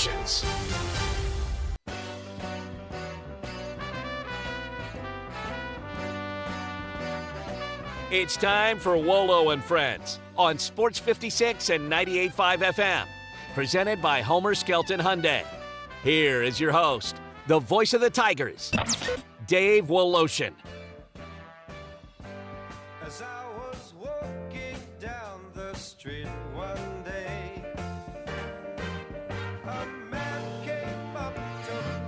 Congratulations. It's time for Wolo and Friends on Sports 56 and 98.5 FM. Presented by Homer Skelton Hyundai. Here is your host, the voice of the Tigers, Dave Woloshin. As I was walking down the street one day, a man came up to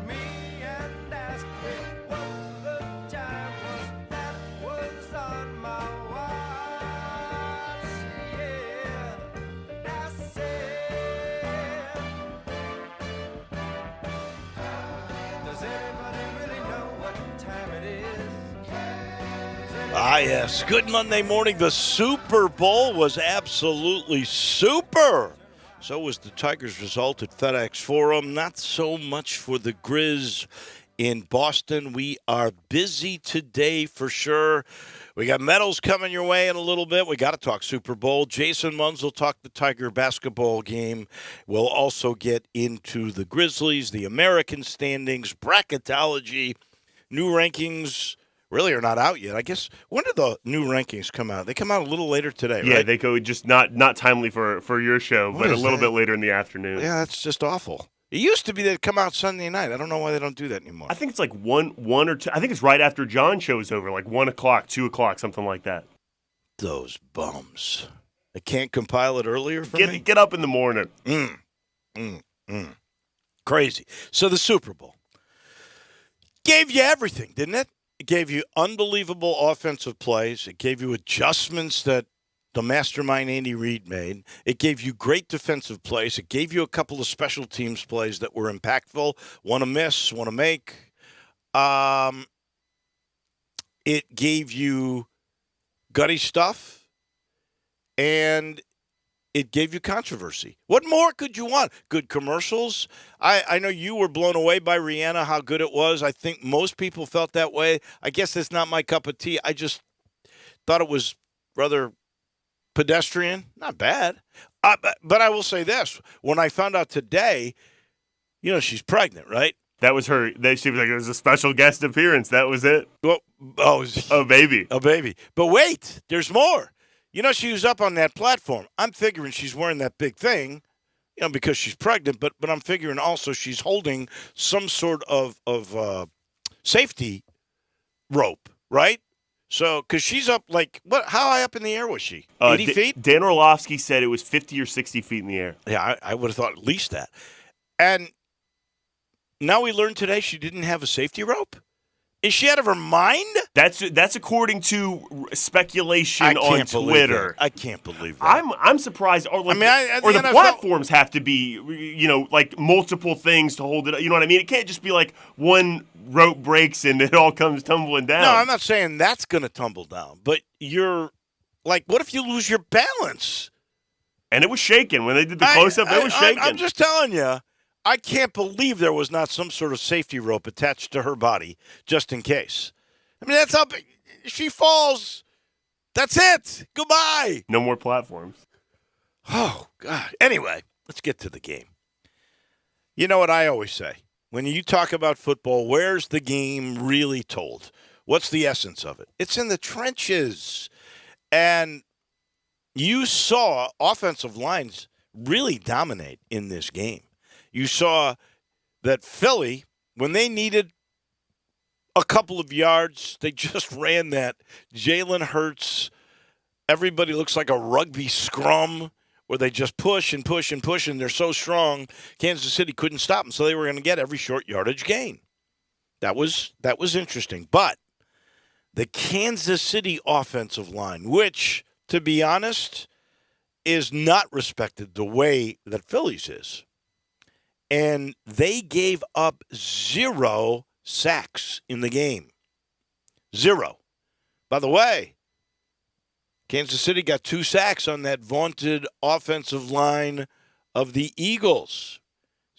me and asked me what the time was that was on my watch. Yeah, I said, does anybody really know what time it is? Ah, yes. Good Monday morning. The Super Bowl was absolutely super. So was the Tigers' result at FedEx Forum. Not so much for the Grizz in Boston. We are busy today for sure. We got medals coming your way in a little bit. We got to talk Super Bowl. Jason Munz will talk the Tiger basketball game. We'll also get into the Grizzlies, the American standings, bracketology, new rankings. Really are not out yet. I guess, when did the new rankings come out? They come out a little later today, right? Yeah, they go just not timely for your show, What but a is little that? bit later in the afternoon. Yeah, that's just awful. It used to be they'd come out Sunday night. I don't know why they don't do that anymore. I think it's like one or two. I think it's right after John's show is over, like 1 o'clock, 2 o'clock, something like that. Those bums. They can't compile it earlier for me? Get up in the morning. Crazy. So the Super Bowl gave you everything, didn't it? It gave you unbelievable offensive plays. It gave you adjustments that the mastermind Andy Reid made. It gave you great defensive plays. It gave you a couple of special teams plays that were impactful. One to miss, one to make. It gave you gutty stuff, and it gave you controversy. What more could you want? Good commercials. I know you were blown away by Rihanna, how good it was. I think most people felt that way. I guess that's not my cup of tea. I just thought it was rather pedestrian. Not bad. But I will say this. When I found out today, she's pregnant, right? That was her. She was like, it was a special guest appearance. That was it. Well, A baby. A baby. But wait, there's more. She was up on that platform. I'm figuring she's wearing that big thing, because she's pregnant, but I'm figuring also she's holding some sort of safety rope, right? So, because she's up how high up in the air was she? 80 feet? Dan Orlovsky said it was 50 or 60 feet in the air. Yeah, I would have thought at least that. And now we learned today she didn't have a safety rope? Is she out of her mind? That's according to speculation on Twitter. I can't believe that. I'm surprised. Or the NFL platforms have to be, like multiple things to hold it. You know what I mean? It can't just be like one rope breaks and it all comes tumbling down. No, I'm not saying that's going to tumble down. But you're like, what if you lose your balance? And it was shaking when they did the close-up. It was shaking. I'm just telling you. I can't believe there was not some sort of safety rope attached to her body just in case. I mean, that's up. She falls. That's it. Goodbye. No more platforms. Oh, God. Anyway, let's get to the game. You know what I always say? When you talk about football, where's the game really told? What's the essence of it? It's in the trenches. And you saw offensive lines really dominate in this game. You saw that Philly, when they needed a couple of yards, they just ran that Jalen Hurts. Everybody looks like a rugby scrum where they just push and push and push, and they're so strong, Kansas City couldn't stop them, so they were going to get every short yardage gain. That was interesting. But the Kansas City offensive line, which, to be honest, is not respected the way that Philly's is. And they gave up 0 sacks in the game. 0. By the way, Kansas City got 2 sacks on that vaunted offensive line of the Eagles.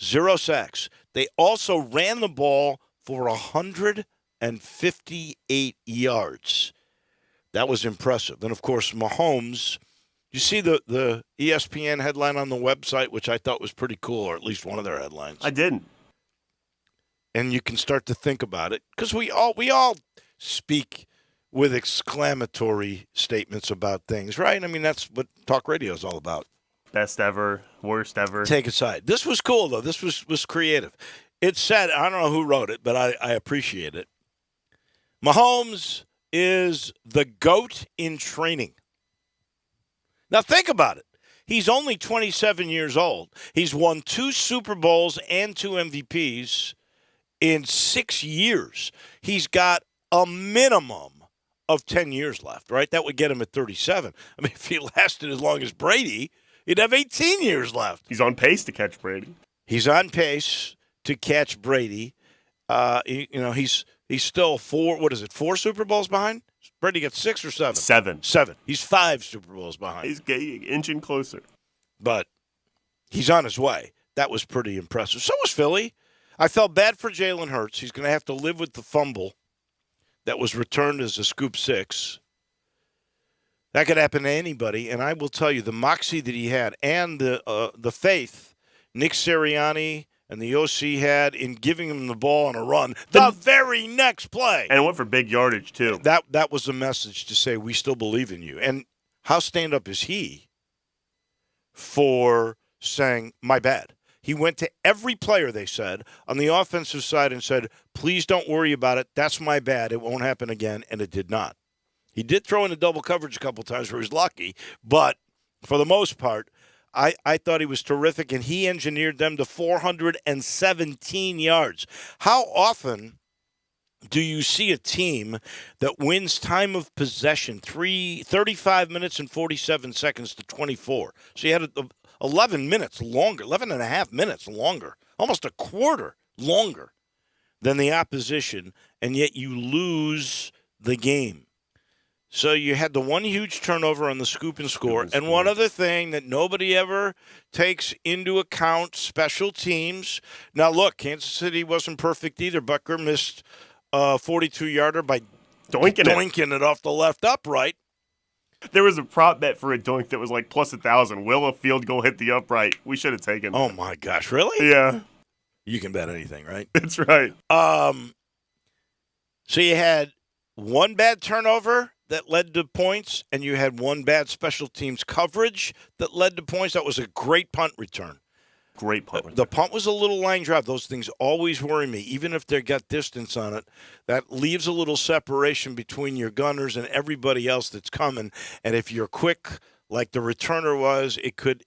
0 sacks. They also ran the ball for 158 yards. That was impressive. And, of course, Mahomes You see the ESPN headline on the website, which I thought was pretty cool, or at least one of their headlines. I didn't. And you can start to think about it because we all speak with exclamatory statements about things, right? I mean, that's what talk radio is all about. Best ever, worst ever. Take a side. This was cool, though. This was creative. It said, I don't know who wrote it, but I appreciate it. Mahomes is the GOAT in training. Now, think about it. He's only 27 years old. He's won 2 Super Bowls and 2 MVPs in 6 years. He's got a minimum of 10 years left, right? That would get him at 37. I mean, if he lasted as long as Brady, he'd have 18 years left. He's on pace to catch Brady. He's on pace to catch Brady. He's still 4 Super Bowls behind? Brady gets 6 or 7? 7. 7. He's 5 Super Bowls behind. He's inching closer. But he's on his way. That was pretty impressive. So was Philly. I felt bad for Jalen Hurts. He's going to have to live with the fumble that was returned as a scoop 6. That could happen to anybody. And I will tell you, the moxie that he had and the faith Nick Sirianni and the OC had in giving him the ball on a run the very next play. And it went for big yardage, too. That was a message to say, we still believe in you. And how stand-up is he for saying, my bad? He went to every player, they said, on the offensive side and said, please don't worry about it. That's my bad. It won't happen again. And it did not. He did throw into double coverage a couple times where he was lucky. But for the most part, I thought he was terrific, and he engineered them to 417 yards. How often do you see a team that wins time of possession 35 minutes and 47 seconds to 24? So you had 11 minutes longer, 11 and a half minutes longer, almost a quarter longer than the opposition, and yet you lose the game. So you had the one huge turnover on the scoop and score. And one other thing that nobody ever takes into account, special teams. Now, look, Kansas City wasn't perfect either. Butker missed a 42-yarder by doinking it off the left upright. There was a prop bet for a doink that was like plus 1,000. Will a field goal hit the upright? We should have taken it. Oh, my gosh. Really? Yeah. You can bet anything, right? That's right. So you had one bad turnover that led to points, and you had one bad special teams coverage that led to points. That was a great punt return. Great punt return. The punt was a little line drive. Those things always worry me. Even if they got distance on it, that leaves a little separation between your gunners and everybody else that's coming. And if you're quick, like the returner was, it could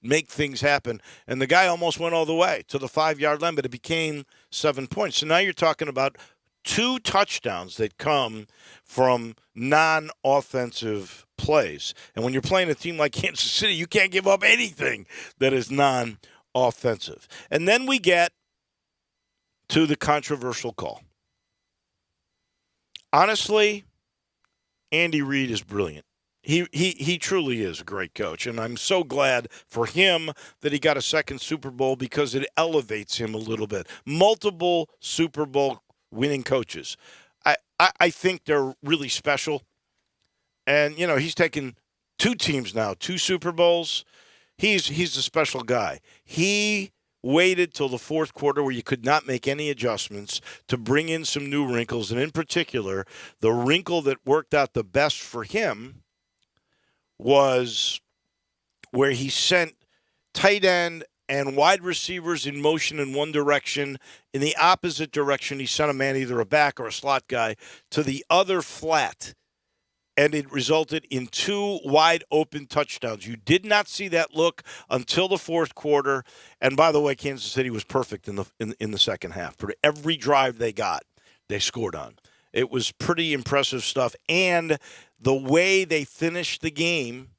make things happen. And the guy almost went all the way to the 5-yard line, but it became 7 points. So now you're talking about 2 touchdowns that come from non-offensive plays. And when you're playing a team like Kansas City, you can't give up anything that is non-offensive. And then we get to the controversial call. Honestly, Andy Reid is brilliant. He truly is a great coach, and I'm so glad for him that he got a second Super Bowl because it elevates him a little bit. Multiple Super Bowl winning coaches. I think they're really special. And, he's taken 2 teams now, 2 Super Bowls. He's a special guy. He waited till the fourth quarter where you could not make any adjustments to bring in some new wrinkles. And in particular, the wrinkle that worked out the best for him was where he sent tight end and wide receivers in motion in one direction. In the opposite direction, he sent a man, either a back or a slot guy, to the other flat. And it resulted in 2 wide open touchdowns. You did not see that look until the fourth quarter. And by the way, Kansas City was perfect in the second half. Every drive they got, they scored on. It was pretty impressive stuff. And the way they finished the game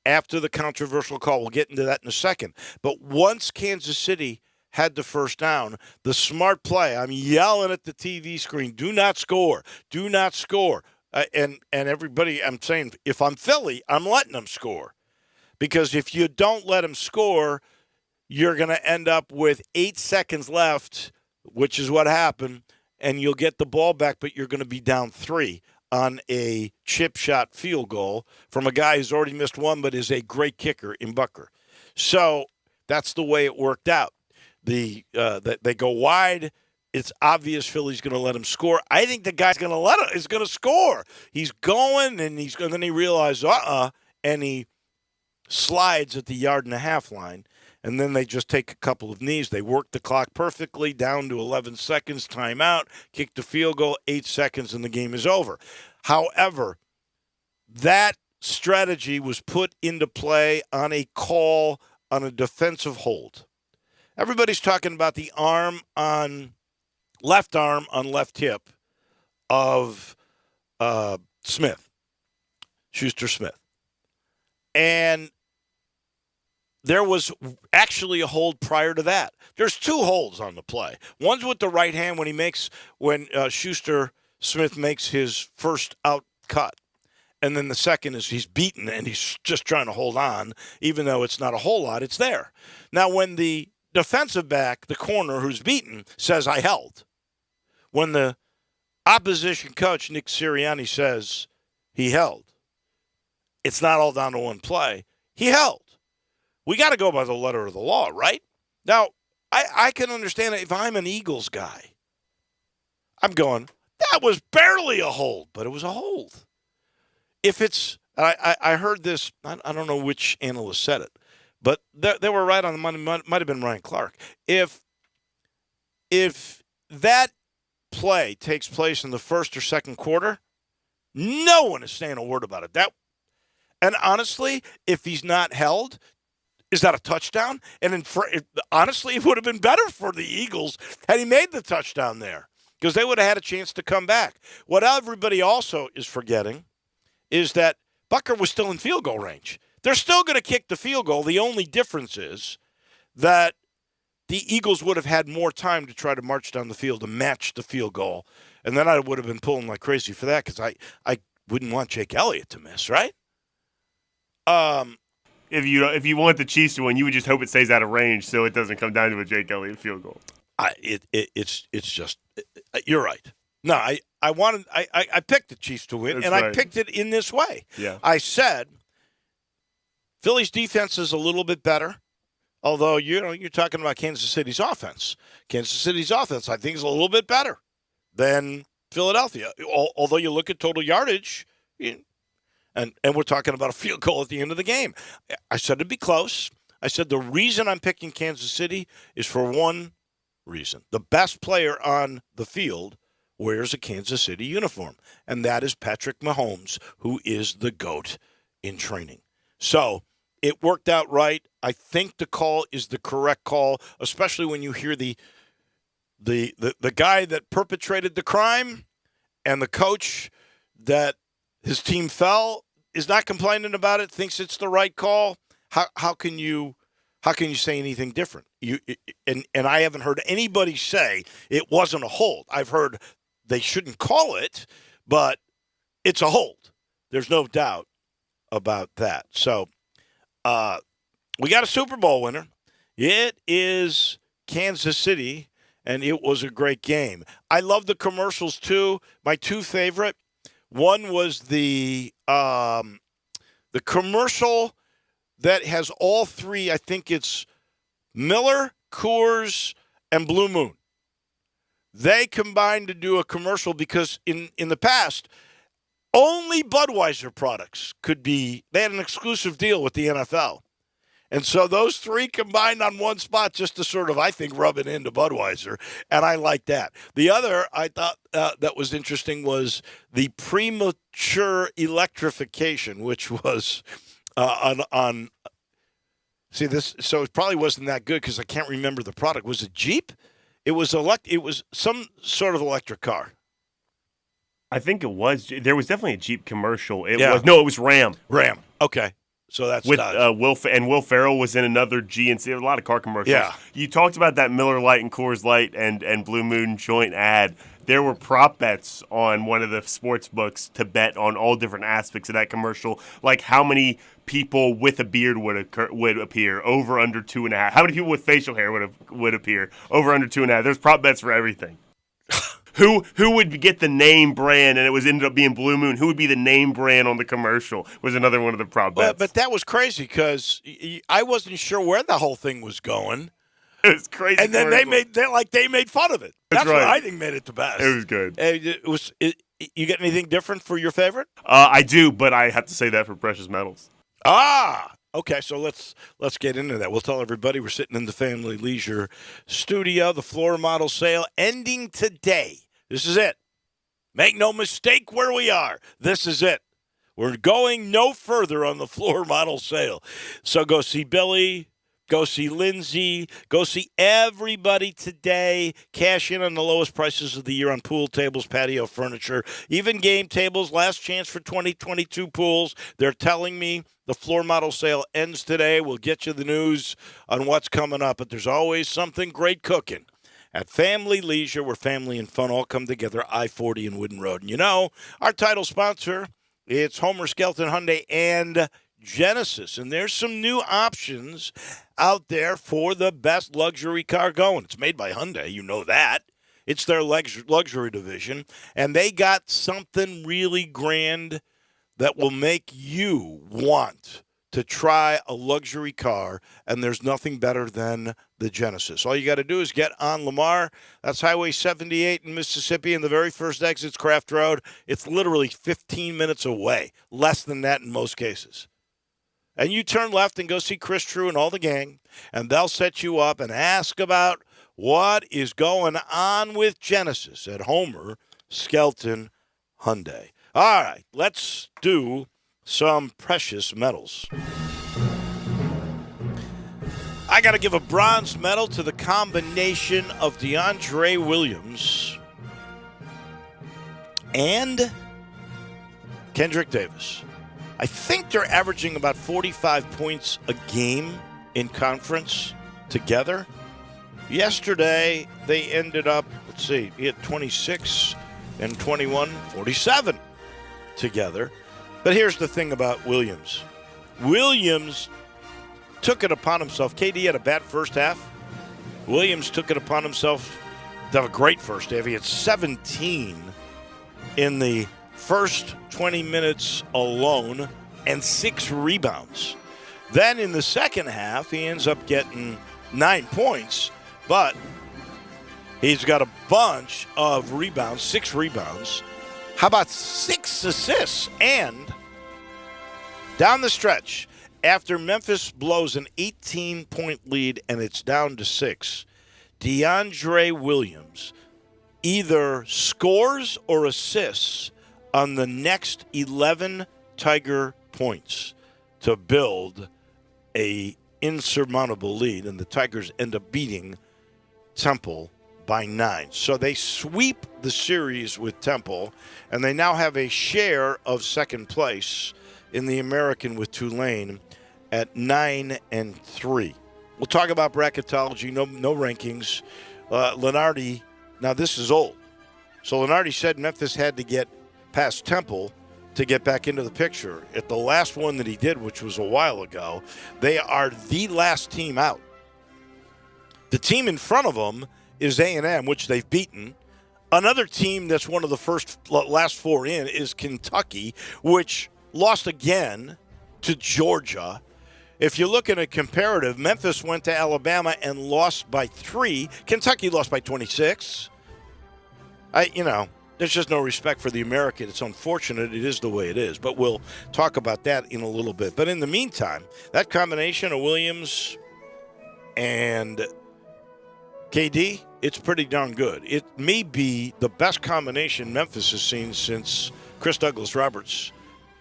after the controversial call, we'll get into that in a second. But once Kansas City had the first down, the smart play, I'm yelling at the TV screen, do not score, do not score. And everybody, I'm saying, if I'm Philly, I'm letting them score. Because if you don't let them score, you're going to end up with 8 seconds left, which is what happened, and you'll get the ball back, but you're going to be down 3. on a chip shot field goal from a guy who's already missed one but is a great kicker in Bucker. So that's the way it worked out. They go wide. It's obvious Philly's going to let him score. I think the guy's going to score. He's going, and then he realizes, and he slides at the 1.5 yard line, and then they just take a couple of knees. They work the clock perfectly down to 11 seconds, timeout, kick the field goal, 8 seconds, and the game is over. However, that strategy was put into play on a call on a defensive hold. Everybody's talking about the left arm on left hip of Schuster Smith. And there was actually a hold prior to that. There's 2 holds on the play. One's with the right hand when Schuster Smith makes his first out cut. And then the second is he's beaten and he's just trying to hold on, even though it's not a whole lot, it's there. Now, when the defensive back, the corner who's beaten, says, I held. When the opposition coach, Nick Sirianni, says he held, it's not all down to one play. He held. We got to go by the letter of the law, right? Now, I can understand it if I'm an Eagles guy. I'm going, that was barely a hold, but it was a hold. If it's, I heard this, I don't know which analyst said it, but they were right on the money. Might have been Ryan Clark. If that play takes place in the first or second quarter, no one is saying a word about it. And honestly, if he's not held, is that a touchdown? And honestly, it would have been better for the Eagles had he made the touchdown there, because they would have had a chance to come back. What everybody also is forgetting is that Bucker was still in field goal range. They're still going to kick the field goal. The only difference is that the Eagles would have had more time to try to march down the field to match the field goal. And then I would have been pulling like crazy for that, because I wouldn't want Jake Elliott to miss, right? If you want the Chiefs to win, you would just hope it stays out of range so it doesn't come down to a Jake Elliott field goal. It's just you're right. No, I picked the Chiefs to win, That's and right. I picked it in this way. Yeah. I said Philly's defense is a little bit better, although you're talking about Kansas City's offense. Kansas City's offense, I think, is a little bit better than Philadelphia. Although you look at total yardage, and we're talking about a field goal at the end of the game. I said it'd be close. I said the reason I'm picking Kansas City is for one reason. The best player on the field wears a Kansas City uniform, and that is Patrick Mahomes, who is the GOAT in training. So it worked out right. I think the call is the correct call, especially when you hear the guy that perpetrated the crime and the coach that his team fell is not complaining about it, thinks it's the right call. How can you say anything different? And I haven't heard anybody say it wasn't a hold. I've heard they shouldn't call it, but it's a hold. There's no doubt about that. So we got a Super Bowl winner. It is Kansas City, and it was a great game. I love the commercials too. My 2 favorite. One was the commercial that has all 3. I think it's Miller, Coors, and Blue Moon. They combined to do a commercial because in the past, only Budweiser products could be – they had an exclusive deal with the NFL. And so those 3 combined on one spot just to sort of, I think, rub it into Budweiser, and I like that. The other I thought that was interesting was the premature electrification, which was on see this. So it probably wasn't that good because I can't remember the product. Was it Jeep? It was some sort of electric car. I think it was. There was definitely a Jeep commercial. It was Ram. Ram. Okay. So that's with Dodge. Will Ferrell was in another GNC. A lot of car commercials. Yeah. You talked about that Miller Lite and Coors Light and Blue Moon joint ad. There were prop bets on one of the sports books to bet on all different aspects of that commercial, like how many people with a beard would appear, over under 2.5. How many people with facial hair would appear, over under 2.5. There's prop bets for everything. Who would get the name brand, and it was ended up being Blue Moon? Who would be the name brand on the commercial? Was another one of the prop bets. But that was crazy because I wasn't sure where the whole thing was going. It was crazy. And then they made fun of it. That's right. what I think made it the best. It was good. You get anything different for your favorite? I do, but I have to say that for precious metals. Okay, so let's get into that. We'll tell everybody we're sitting in the Family Leisure studio. The floor model sale ending today. This is it. Make no mistake where we are. This is it. We're going no further on the floor model sale. So go see Billy. Go see Lindsay. Go see everybody today. Cash in on the lowest prices of the year on pool tables, patio furniture, even game tables. Last chance for 2022 pools. They're telling me the floor model sale ends today. We'll get you the news on what's coming up, but there's always something great cooking at Family Leisure, where family and fun all come together, I-40 and Wooden Road. And you know, our title sponsor, it's Homer Skelton Hyundai and Genesis, and there's some new options out there for the best luxury car going. It's made by Hyundai, you know that. It's their luxury division, and they got something really grand that will make you want to try a luxury car, and there's nothing better than the Genesis. All you got to do is get on Lamar. That's Highway 78 in Mississippi, and the very first exit's Craft Road. It's literally 15 minutes away, less than that in most cases. And you turn left and go see Chris True and all the gang, and they'll set you up and ask about what is going on with Genesis at Homer Skelton Hyundai. All right, let's do some precious metals. I got to give a bronze medal to the combination of DeAndre Williams and Kendrick Davis. I think they're averaging about 45 points a game in conference together. Yesterday, they ended up, he had 26 and 21, 47 together. But here's the thing about Williams. Williams took it upon himself. KD had a bad first half. Williams took it upon himself to have a great first half. He had 17 in the first 20 minutes alone and 6 rebounds. Then in the second half, he ends up getting 9 points, but he's got a bunch of rebounds, 6 rebounds. How about 6 assists? And down the stretch, after Memphis blows an 18-point lead and it's down to 6, DeAndre Williams either scores or assists on the next 11 Tiger points to build a insurmountable lead, and the Tigers end up beating Temple by 9. So they sweep the series with Temple, and they now have a share of second place in the American with Tulane at 9-3. We'll talk about bracketology, no rankings. Lenardi, now this is old. So Lenardi said Memphis had to get past Temple to get back into the picture. At the last one that he did, which was a while ago, they are the last team out. The team in front of them is A&M, which they've beaten. Another team that's one of the last 4 in is Kentucky, which lost again to Georgia. If you look at a comparative, Memphis went to Alabama and lost by 3. Kentucky lost by 26. There's just no respect for the American. It's unfortunate. It is the way it is. But we'll talk about that in a little bit. But in the meantime, that combination of Williams and KD, it's pretty darn good. It may be the best combination Memphis has seen since Chris Douglas-Roberts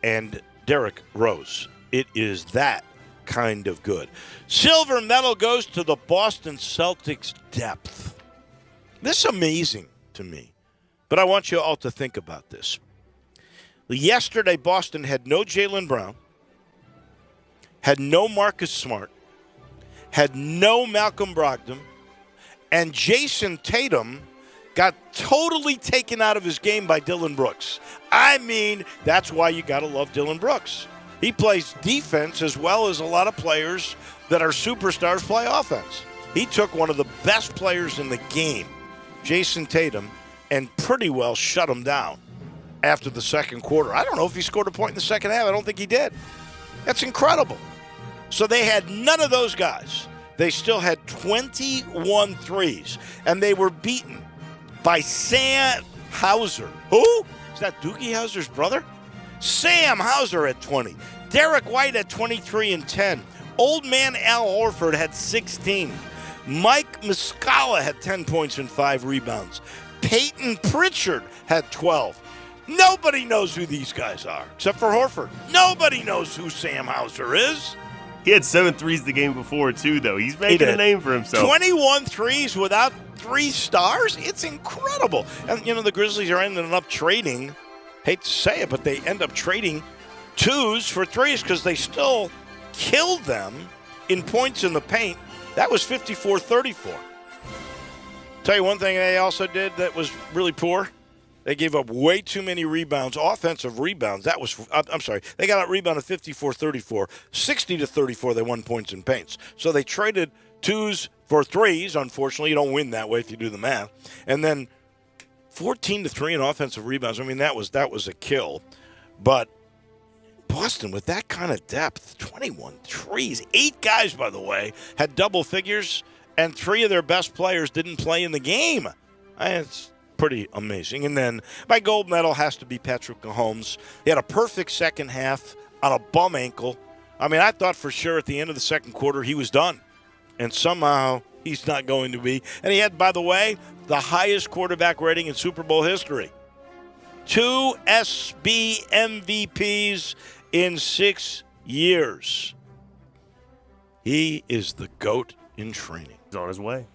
and Derrick Rose. It is that kind of good. Silver medal goes to the Boston Celtics' depth. This is amazing to me. But I want you all to think about this. Yesterday, Boston had no Jaylen Brown, had no Marcus Smart, had no Malcolm Brogdon, and Jason Tatum got totally taken out of his game by Dillon Brooks. I mean, that's why you got to love Dillon Brooks. He plays defense as well as a lot of players that are superstars play offense. He took one of the best players in the game, Jason Tatum, and pretty well shut them down after the second quarter. I don't know if he scored a point in the second half. I don't think he did. That's incredible. So they had none of those guys. They still had 21 threes, and they were beaten by Sam Hauser. Who? Is that Doogie Hauser's brother? Sam Hauser at 20. Derek White at 23 and 10. Old man Al Horford had 16. Mike Muscala had 10 points and 5 rebounds. Peyton Pritchard had 12. Nobody knows who these guys are, except for Horford. Nobody knows who Sam Hauser is. He had 7 threes the game before, too, though. He's making a name for himself. 21 threes without 3 stars? It's incredible. And, the Grizzlies are ending up trading, hate to say it, but they end up trading 2s for 3s because they still killed them in points in the paint. That was 54-34. Tell you one thing they also did that was really poor. They gave up way too many rebounds, offensive rebounds. They got out rebounded 54-34. 60-34, they won points in paints. So they traded 2s for 3s. Unfortunately, you don't win that way if you do the math. And then 14-3 in offensive rebounds. I mean, that was a kill. But Boston, with that kind of depth, 21 threes. 8 guys, by the way, had double figures, and 3 of their best players didn't play in the game. It's pretty amazing. And then my gold medal has to be Patrick Mahomes. He had a perfect second half on a bum ankle. I mean, I thought for sure at the end of the second quarter he was done. And somehow he's not going to be. And he had, by the way, the highest quarterback rating in Super Bowl history. 2 SB MVPs in 6 years. He is the GOAT in training. He's on his way.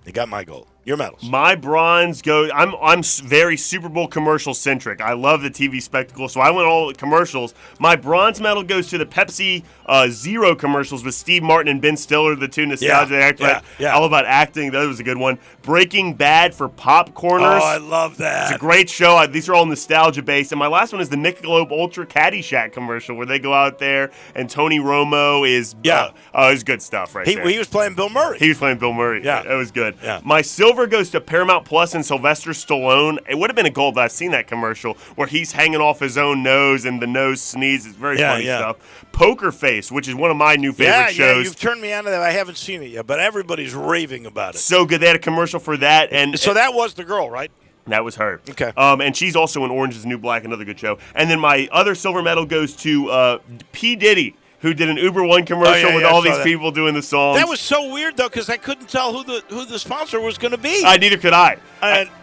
They got my gold. Your medals. My bronze goes. I'm very Super Bowl commercial centric. I love the TV spectacle, so I went all commercials. My bronze medal goes to the Pepsi Zero commercials with Steve Martin and Ben Stiller, the two nostalgia actors. All about acting. That was a good one. Breaking Bad for Popcorners. Oh, I love that. It's a great show. These are all nostalgia based. And my last one is the Michelob Ultra Caddyshack commercial where they go out there and Tony Romo is. It's good stuff right there. He was playing Bill Murray. He was playing Bill Murray. Yeah, it was good. Yeah. My silver goes to Paramount Plus and Sylvester Stallone. It would have been a gold that I've seen that commercial where he's hanging off his own nose and the nose sneezes. It's very funny stuff. Poker Face, which is one of my new favorite shows. Yeah, you've turned me on to that. I haven't seen it yet, but everybody's raving about it. So good. They had a commercial for that. And so that was the girl, right? That was her. Okay. And she's also in Orange is the New Black, another good show. And then my other silver medal goes to P. Diddy, who did an Uber One commercial with all these people doing the songs. That was so weird, though, because I couldn't tell who the sponsor was going to be. Neither could I.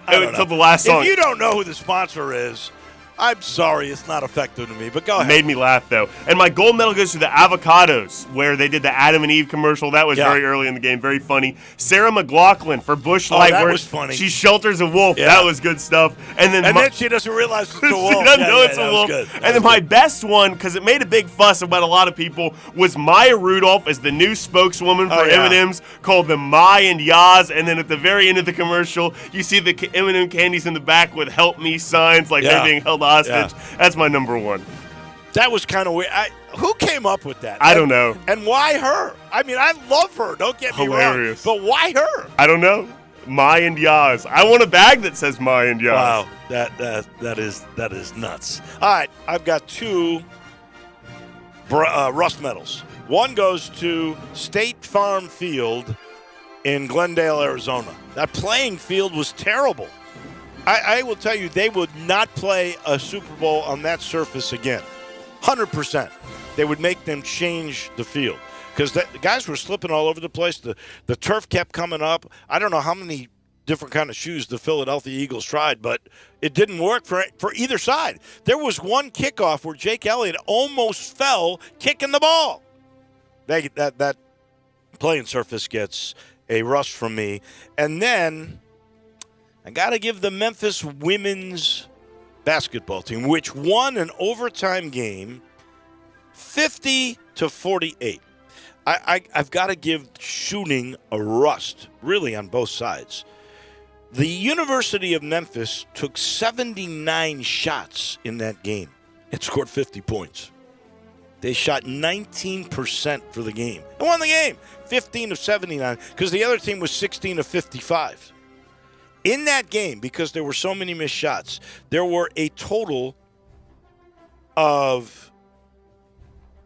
Until the last song. If you don't know who the sponsor is, I'm sorry, it's not effective to me, but go ahead. Made me laugh, though. And my gold medal goes to the Avocados, where they did the Adam and Eve commercial. That was very early in the game, very funny. Sarah McLachlan for Bush Light, that where was funny. She shelters a wolf. Yeah. That was good stuff. And then she doesn't realize it's a wolf. She doesn't know it's a wolf. And then my best one, because it made a big fuss about a lot of people, was Maya Rudolph as the new spokeswoman for M&M's, called them My and Yaz. And then at the very end of the commercial, you see the M&M candies in the back with "Help Me" signs, like they're being held hostage. That's my number one. That was kind of weird. Who came up with that? I don't know. And why her? I mean, I love her. Don't get me wrong. But why her? I don't know. My and Yaz. I want a bag that says My and Yaz. Wow, that is nuts. All right, I've got 2 Rust medals. One goes to State Farm Field in Glendale, Arizona. That playing field was terrible. I will tell you, they would not play a Super Bowl on that surface again. 100%. They would make them change the field because the guys were slipping all over the place. The turf kept coming up. I don't know how many different kind of shoes the Philadelphia Eagles tried, but it didn't work for either side. There was one kickoff where Jake Elliott almost fell kicking the ball. That playing surface gets a rust from me. And then I got to give the Memphis women's basketball team, which won an overtime game 50-48. I've got to give shooting a rust, really, on both sides. The University of Memphis took 79 shots in that game and scored 50 points. They shot 19% for the game and won the game, 15 of 79, because the other team was 16 of 55. In that game, because there were so many missed shots, there were a total of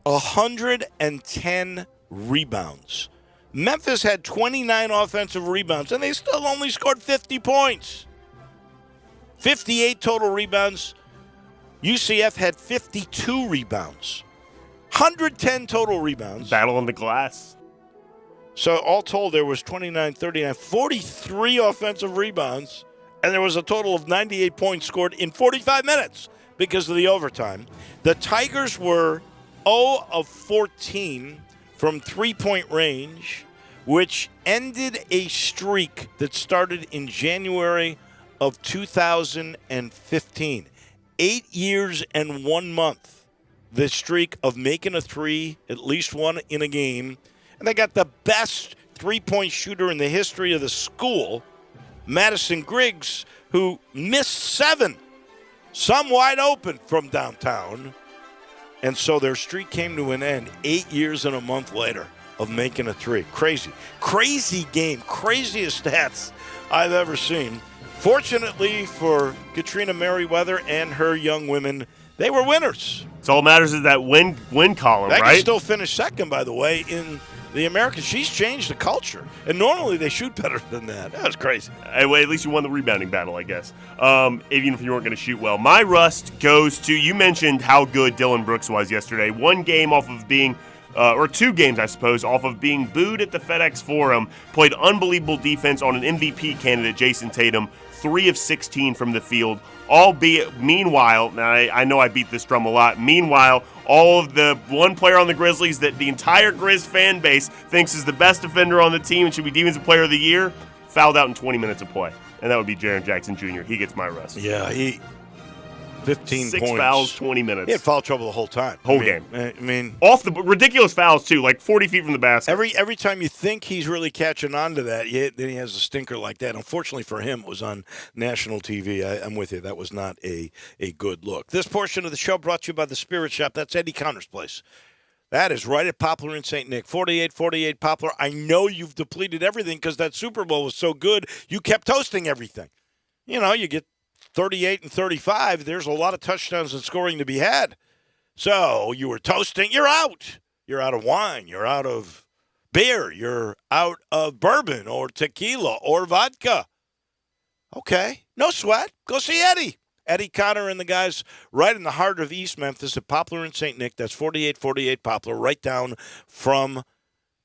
110 rebounds. Memphis had 29 offensive rebounds, and they still only scored 50 points. 58 total rebounds. UCF had 52 rebounds. 110 total rebounds. Battle on the glass. So all told, there was 29, 39, 43 offensive rebounds, and there was a total of 98 points scored in 45 minutes because of the overtime. The Tigers were 0 of 14 from three-point range, which ended a streak that started in January of 2015. 8 years and 1 month, the streak of making a three, at least one in a game. And they got the best three-point shooter in the history of the school, Madison Griggs, who missed 7, some wide open from downtown. And so their streak came to an end 8 years and a month later of making a three. Crazy. Crazy game. Craziest stats I've ever seen. Fortunately for Katrina Merriweather and her young women, they were winners. So all that matters is that win column, They right? can still finish second, by the way, in the Americans. She's changed the culture. And normally they shoot better than that. That was crazy. Anyway, at least you won the rebounding battle, I guess. Even if you weren't going to shoot well. My rust goes to, you mentioned how good Dylan Brooks was yesterday. One game off of being, or 2 games, I suppose, off of being booed at the FedEx Forum. Played unbelievable defense on an MVP candidate, Jason Tatum. 3 of 16 from the field. Albeit, meanwhile, now I know I beat this drum a lot. Meanwhile, all of the one player on the Grizzlies that the entire Grizz fan base thinks is the best defender on the team and should be Defensive Player of the Year, fouled out in 20 minutes of play. And that would be Jaren Jackson Jr. He gets my rust. Yeah, 15 6 points. fouls, 20 minutes. He had foul trouble the whole time. Game. I mean, Off the ridiculous fouls, too, like 40 feet from the basket. every time you think he's really catching on to that, then he has a stinker like that. Unfortunately for him, it was on national TV. I'm with you. That was not a good look. This portion of the show brought to you by the Spirit Shop. That's Eddie Connor's place. That is right at Poplar in St. Nick. 4848 Poplar. I know you've depleted everything because that Super Bowl was so good, you kept toasting everything. You know, you get 38 and 35, there's a lot of touchdowns and scoring to be had. So you were toasting, you're out. You're out of wine. You're out of beer. You're out of bourbon or tequila or vodka. Okay, no sweat. Go see Eddie. Eddie Connor and the guys right in the heart of East Memphis at Poplar and St. Nick. That's 4848 Poplar, right down from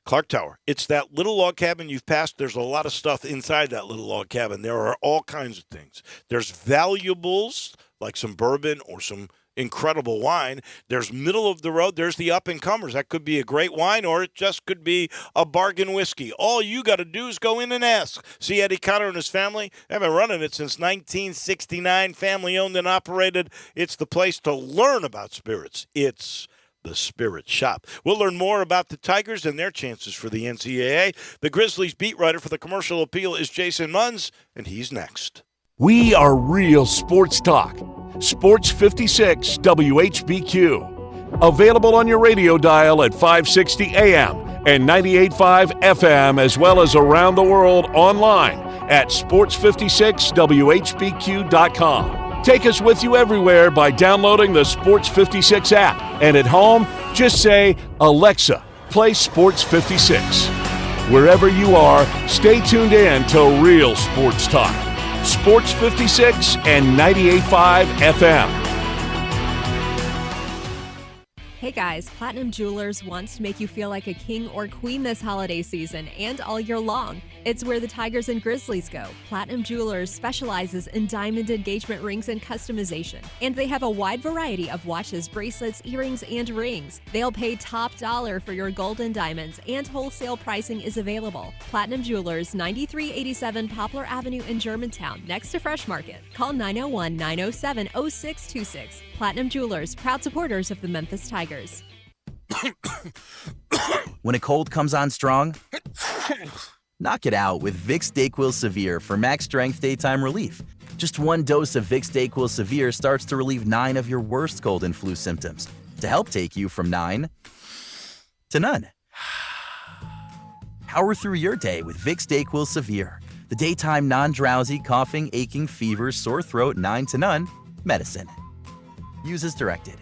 Clark Tower. It's that little log cabin you've passed. There's a lot of stuff inside that little log cabin. There are all kinds of things. There's valuables like some bourbon or some incredible wine. There's middle of the road. There's the up-and-comers. That could be a great wine or it just could be a bargain whiskey. All you got to do is go in and ask. See Eddie Connor and his family? They've been running it since 1969, family-owned and operated. It's the place to learn about spirits. It's the Spirit Shop. We'll learn more about the Tigers and their chances for the NCAA. The Grizzlies beat writer for the Commercial Appeal is Jason Munz, and he's next. We are real sports talk. Sports 56 WHBQ. Available on your radio dial at 560 AM and 98.5 FM, as well as around the world online at sports56whbq.com. Take us with you everywhere by downloading the Sports 56 app. And at home, just say, Alexa, play Sports 56. Wherever you are, stay tuned in to Real Sports Talk. Sports 56 and 98.5 FM. Hey guys, Platinum Jewelers wants to make you feel like a king or queen this holiday season and all year long. It's where the Tigers and Grizzlies go. Platinum Jewelers specializes in diamond engagement rings and customization, and they have a wide variety of watches, bracelets, earrings, and rings. They'll pay top dollar for your gold and diamonds, and wholesale pricing is available. Platinum Jewelers, 9387 Poplar Avenue in Germantown, next to Fresh Market. Call 901-907-0626. Platinum Jewelers, proud supporters of the Memphis Tigers. When a cold comes on strong, knock it out with Vicks DayQuil Severe for max strength daytime relief. Just one dose of Vicks DayQuil Severe starts to relieve 9 of your worst cold and flu symptoms to help take you from 9 to none. Power through your day with Vicks DayQuil Severe. The daytime non-drowsy, coughing, aching, fever, sore throat, 9 to none medicine. Use as directed.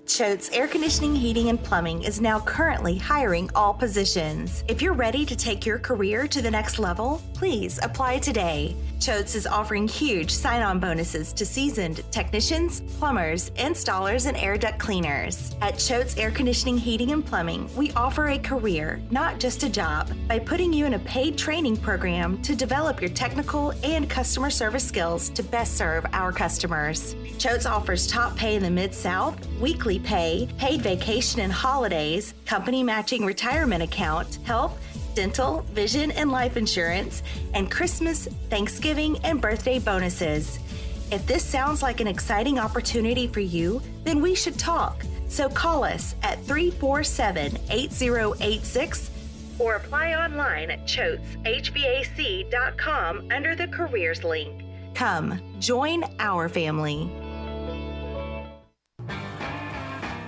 Choate's Air Conditioning, Heating, and Plumbing is now currently hiring all positions. If you're ready to take your career to the next level, please apply today. Choate's is offering huge sign-on bonuses to seasoned technicians, plumbers, installers, and air duct cleaners. At Choate's Air Conditioning, Heating, and Plumbing, we offer a career, not just a job, by putting you in a paid training program to develop your technical and customer service skills to best serve our customers. Choate's offers top pay in the Mid-South, weekly pay, paid vacation and holidays, company matching retirement account, health, dental, vision, and life insurance, and Christmas, Thanksgiving, and birthday bonuses. If this sounds like an exciting opportunity for you, then we should talk. So call us at 347-8086 or apply online at choateshvac.com under the careers link. Come, join our family.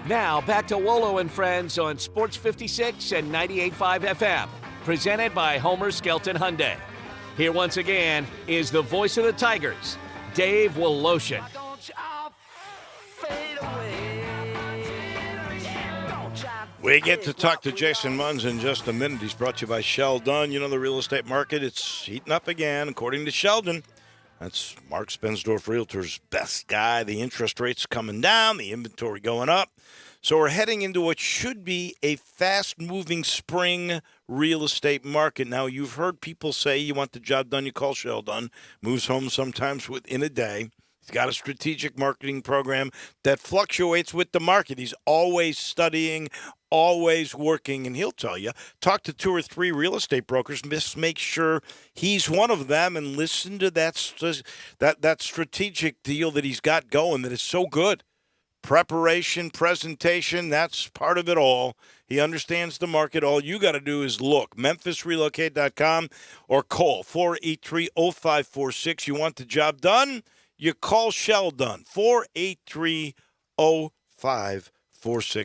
Now back to Wolo and Friends on Sports 56 and 98.5 FM. Presented by Homer Skelton Hyundai. Here once again is the voice of the Tigers, Dave Woloshin. We get to talk to Jason Munz in just a minute. He's brought to you by Sheldon. You know, the real estate market, it's heating up again, according to Sheldon. That's Mark Spensdorf, Realtor's best guy. The interest rates coming down, the inventory going up. So we're heading into what should be a fast-moving spring real estate market. Now, you've heard people say you want the job done, you call Sheldon. Moves home sometimes within a day. He's got a strategic marketing program that fluctuates with the market. He's always studying, always working, and he'll tell you, talk to 2 or 3 real estate brokers, just make sure he's one of them, and listen to that strategic deal that he's got going that is so good. Preparation, presentation, that's part of it all. He understands the market. All you got to do is look, MemphisRelocate.com or call 483-0546. You want the job done? You call Sheldon, 483-0546.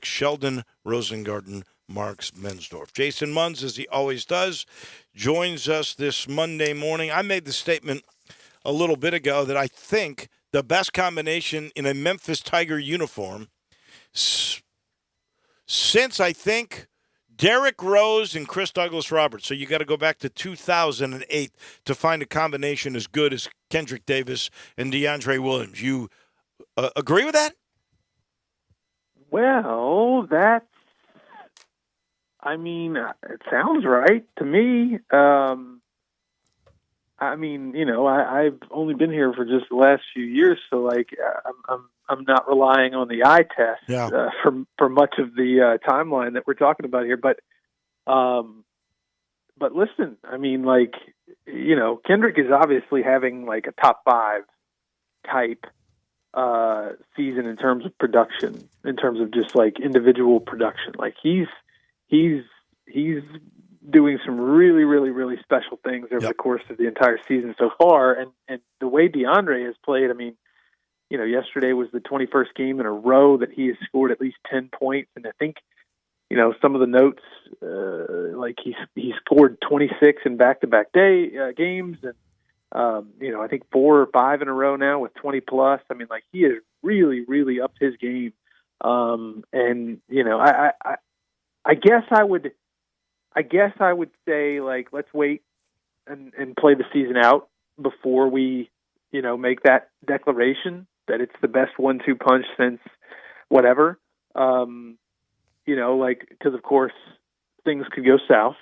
Sheldon Rosengarten, Marks Mensdorf. Jason Munz, as he always does, joins us this Monday morning. I made the statement a little bit ago that I think the best combination in a Memphis Tiger uniform since, I think, Derrick Rose and Chris Douglas Roberts. So you got to go back to 2008 to find a combination as good as Kendrick Davis and DeAndre Williams. You agree with that? Well, it sounds right to me. I've only been here for just the last few years, so I'm not relying on the eye test for much of the timeline that we're talking about here. But listen, Kendrick is obviously having like a top 5 type season in terms of production, in terms of just like individual production. Like he's doing some really, really, really special things over the course of the entire season so far. And the way DeAndre has played, yesterday was the 21st game in a row that he has scored at least 10 points. And I think, some of the notes, he scored 26 in back-to-back games. And, I think 4 or 5 in a row now with 20 plus. He has really, really upped his game. I guess I would say, let's wait and play the season out before we, make that declaration that it's the best 1-2 punch since whatever. Because of course things could go south.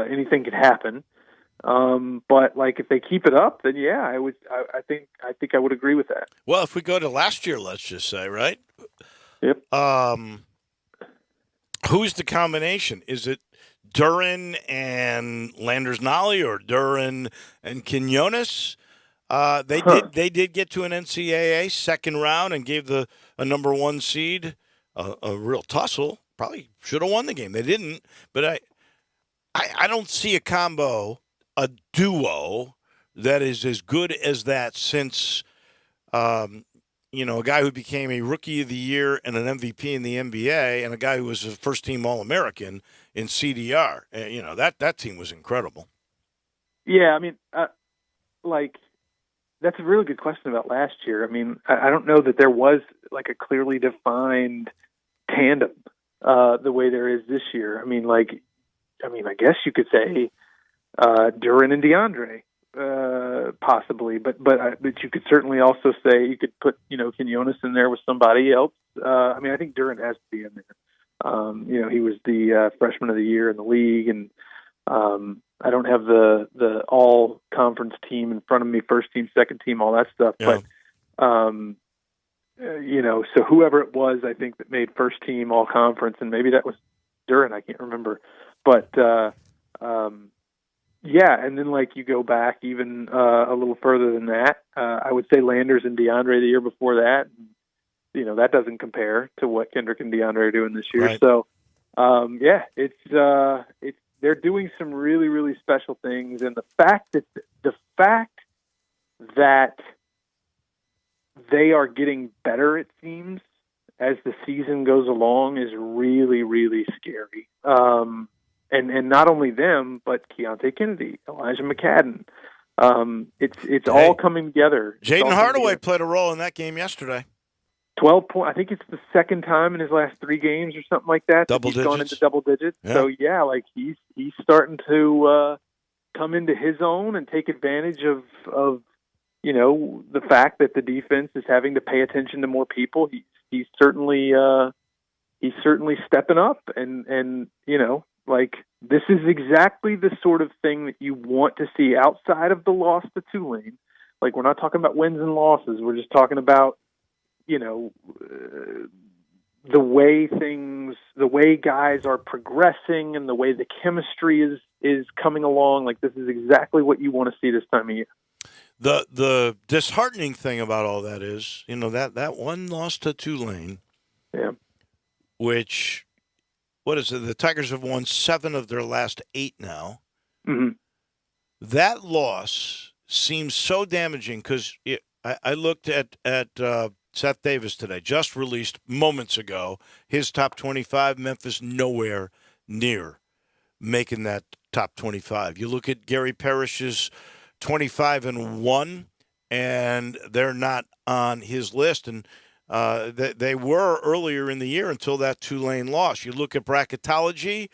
Anything could happen. But if they keep it up, then yeah, I think I would agree with that. Well, if we go to last year, let's just say, right? Yep. Who's the combination? Is it Duran and Landers Nolly or Duran and Quinones? They did get to an NCAA second round and gave a number 1 seed a real tussle. Probably should have won the game. They didn't, but I don't see a combo, a duo that is as good as that since a guy who became a Rookie of the Year and an MVP in the NBA and a guy who was a first-team All-American in CDR. That team was incredible. Yeah, I mean, that's a really good question about last year. I mean, I don't know that there was like a clearly defined tandem the way there is this year. I mean, I guess you could say Duran and DeAndre, possibly, but you could certainly also say you could put Quinones in there with somebody else. I mean, I think Duran has to be in there. He was the freshman of the year in the league, and I don't have the all conference team in front of me, first team, second team, all that stuff. Yeah. But so whoever it was, I think that made first team all conference, and maybe that was Duran. I can't remember, but. Yeah, and then you go back even a little further than that. I would say Landers and DeAndre the year before that. That doesn't compare to what Kendrick and DeAndre are doing this year. Right. So, it's they're doing some really, really special things, and the fact that they are getting better, it seems, as the season goes along, is really, really scary. And not only them, but Keontae Kennedy, Elijah McCadden. It's all coming together. Jaden Hardaway played a role in that game yesterday. 12 points. I think it's the second time in his last 3 games or something like that. Double he's digits. Gone into double digits. Yeah. So he's starting to come into his own and take advantage of the fact that the defense is having to pay attention to more people. He's certainly stepping up, and this is exactly the sort of thing that you want to see outside of the loss to Tulane. We're not talking about wins and losses. We're just talking about, the way guys are progressing and the way the chemistry is coming along. This is exactly what you want to see this time of year. The disheartening thing about all that is, that one loss to Tulane, yeah, which, what is it? The Tigers have won 7 of their last 8 now. Mm-hmm. That loss seems so damaging because I looked at Seth Davis today, just released moments ago, his top 25. Memphis nowhere near making that top 25. You look at Gary Parrish's 25-1, and they're not on his list. And they were earlier in the year until that Tulane loss. You look at bracketology.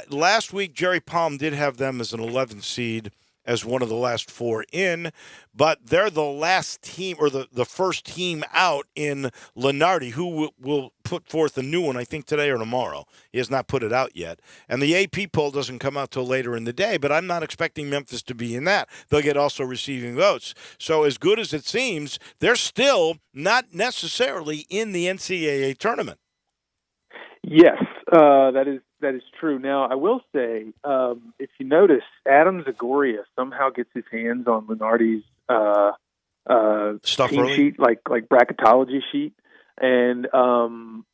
Last week, Jerry Palm did have them as an 11th seed, as one of the last 4 in, but they're the last team, or the first team out in Lenardi, who will put forth a new one, I think, today or tomorrow. He has not put it out yet. And the AP poll doesn't come out till later in the day, but I'm not expecting Memphis to be in that. They'll get also receiving votes. So as good as it seems, they're still not necessarily in the NCAA tournament. Yes, that is true. Now, I will say, if you notice, Adam Zagoria somehow gets his hands on Lenardi's Stuff team early? sheet, like bracketology sheet, and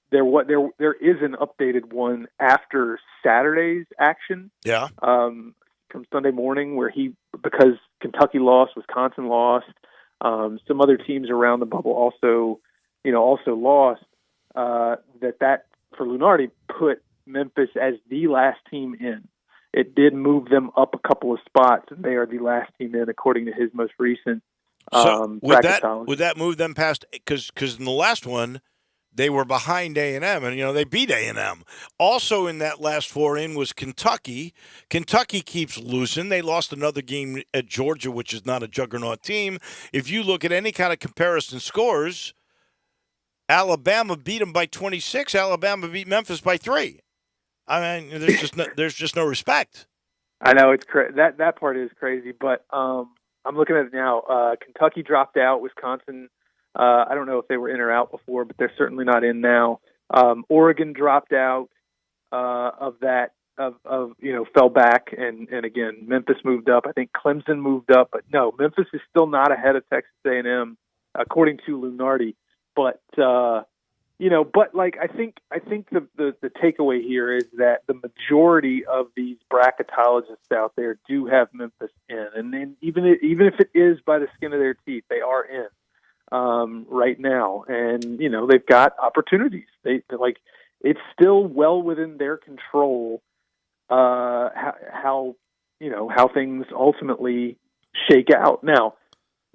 there is an updated one after Saturday's action. Yeah. From Sunday morning, where because Kentucky lost, Wisconsin lost, some other teams around the bubble also lost. That for Lunardi put Memphis as the last team in. It did move them up a couple of spots, and they are the last team in, according to his most recent bracketology. Would that move them past? Because in the last one, they were behind A&M, and they beat A&M. Also in that last 4 in was Kentucky. Kentucky keeps losing. They lost another game at Georgia, which is not a juggernaut team. If you look at any kind of comparison scores, Alabama beat them by 26. Alabama beat Memphis by 3. I mean, there's just no respect. I know it's that part is crazy, but I'm looking at it now. Kentucky dropped out. Wisconsin, I don't know if they were in or out before, but they're certainly not in now. Oregon dropped out of fell back, and again, Memphis moved up. I think Clemson moved up, but no, Memphis is still not ahead of Texas A&M, according to Lunardi. But I think the takeaway here is that the majority of these bracketologists out there do have Memphis in, and then even if it is by the skin of their teeth, they are in right now, and they've got opportunities. They it's still well within their control how things ultimately shake out. Now,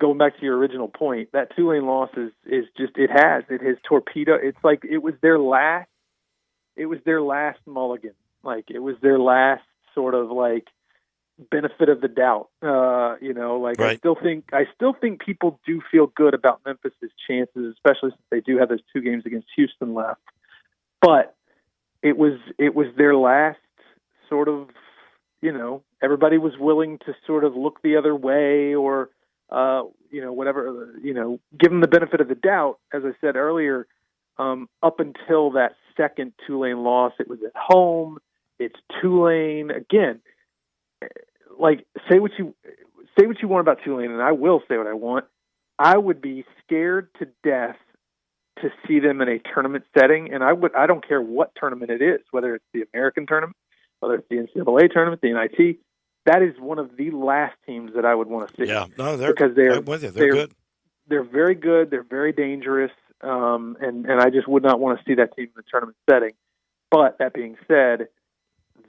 going back to your original point, that Tulane loss is just it has torpedo. It's like it was their last mulligan. Like it was their last sort of like benefit of the doubt. Right. I still think people do feel good about Memphis's chances, especially since they do have those 2 games against Houston left. But it was their last sort of, everybody was willing to sort of look the other way or whatever, give them the benefit of the doubt. As I said earlier, up until that second Tulane loss, it was at home. It's Tulane again. Like say what you want about Tulane, and I will say what I want. I would be scared to death to see them in a tournament setting, and I don't care what tournament it is, whether it's the American tournament, whether it's the NCAA tournament, the NIT. That is one of the last teams that I would want to see. Yeah, no, they're good. They're very good. They're very dangerous, and I just would not want to see that team in the tournament setting. But that being said,